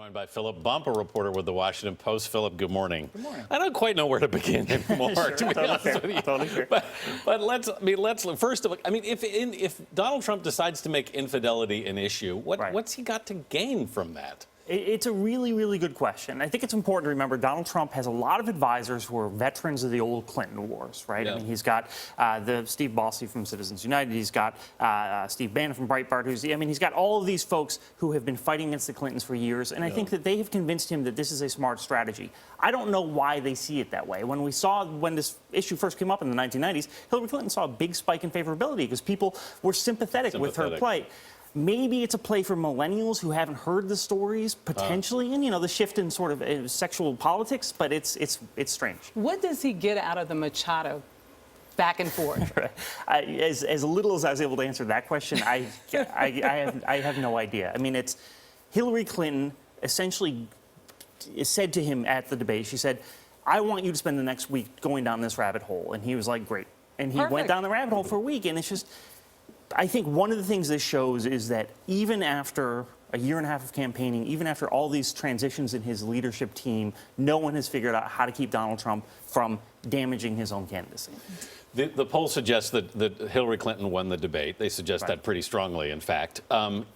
Joined by Philip Bump, a reporter with the Washington Post. Philip, good morning. Good morning. I don't quite know where to begin anymore, Sure, to be honest with you. Totally fair. But let's first of all, if Donald Trump decides to make infidelity an issue, what's he got to gain from that? It's a really, really good question. I think it's important to remember Donald Trump has a lot of advisors who are veterans of the old Clinton wars, right? Yeah. I mean, he's got the Steve Bosse from Citizens United. He's got Steve Bannon from Breitbart. He's got all of these folks who have been fighting against the Clintons for years. And I think that they have convinced him that this is a smart strategy. I don't know why they see it that way. When this issue first came up in the 1990s, Hillary Clinton saw a big spike in favorability because people were sympathetic with her plight. Maybe it's a play for millennials who haven't heard the stories, potentially, and the shift in sort of sexual politics, but it's strange. What does he get out of the Machado back and forth? As little as I was able to answer that question, I have no idea. I mean, it's Hillary Clinton essentially said to him at the debate, she said, "I want you to spend the next week going down this rabbit hole," and he was like, "Great," and he went down the rabbit hole for a week, and it's just. I think one of the things this shows is that even after a year and a half of campaigning, even after all these transitions in his leadership team, no one has figured out how to keep Donald Trump from damaging his own candidacy. The poll suggests that Hillary Clinton won the debate. They suggest that pretty strongly, in fact.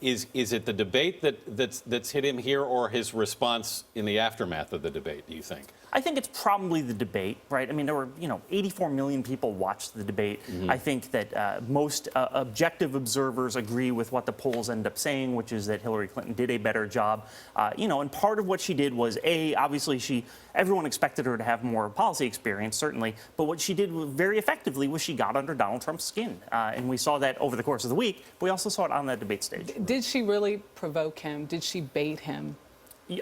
Is it the debate that's hit him here, or his response in the aftermath of the debate, do you think? I think it's probably the debate, right? I mean, there were, 84 million people watched the debate. I think that most objective observers agree with what the polls end up saying, which is that Hillary Clinton did a better job. And part of what she did was, obviously everyone expected her to have more policy experience, certainly, but what she did very effectively was she got under Donald Trump's skin. And we saw that over the course of the week, but we also saw it on that debate stage. Did she really provoke him? Did she bait him?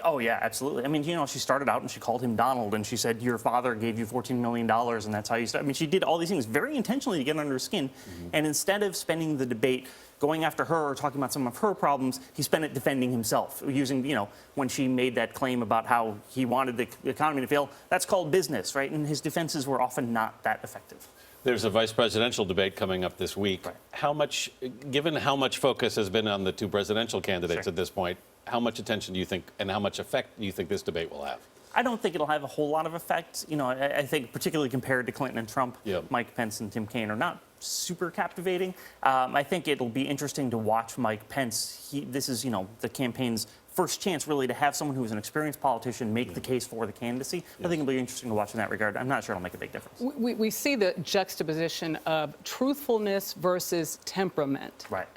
Oh, yeah, absolutely. I mean, she started out and she called him Donald, and she said, "Your father gave you $14 million, and that's how you started." I mean, she did all these things very intentionally to get under his skin. And instead of spending the debate going after her or talking about some of her problems, he spent it defending himself, using, when she made that claim about how he wanted the economy to fail, that's called business, right? And his defenses were often not that effective. There's a vice presidential debate coming up this week. Right. Given how much focus has been on the two presidential candidates at this point, how much attention do you think and how much effect do you think this debate will have? I don't think it'll have a whole lot of effect. I think particularly compared to Clinton and Trump, Mike Pence and Tim Kaine are not super captivating. I think it'll be interesting to watch Mike Pence. This is, the campaign's first chance really to have someone who is an experienced politician make the case for the candidacy. I think it'll be interesting to watch in that regard. I'm not sure it'll make a big difference. We see the juxtaposition of truthfulness versus temperament. Right.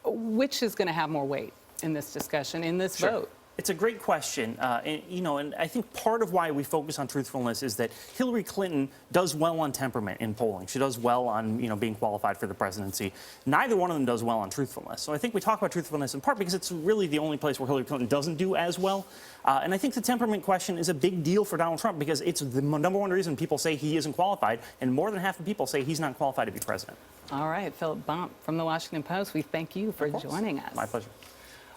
Which is going to have more weight in this discussion, in this vote? It's a great question, and I think part of why we focus on truthfulness is that Hillary Clinton does well on temperament in polling. She does well on, being qualified for the presidency. Neither one of them does well on truthfulness. So I think we talk about truthfulness in part because it's really the only place where Hillary Clinton doesn't do as well. And I think the temperament question is a big deal for Donald Trump because it's the number one reason people say he isn't qualified, and more than half the people say he's not qualified to be president. All right, Philip Bump from the Washington Post, we thank you for joining us. My pleasure.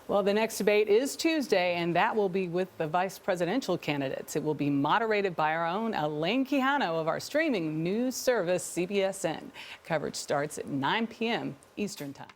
Well, the next debate is Tuesday, and that will be with the vice presidential candidates. It will be moderated by our own Elaine Quijano of our streaming news service, CBSN. Coverage starts at 9 p.m. Eastern Time.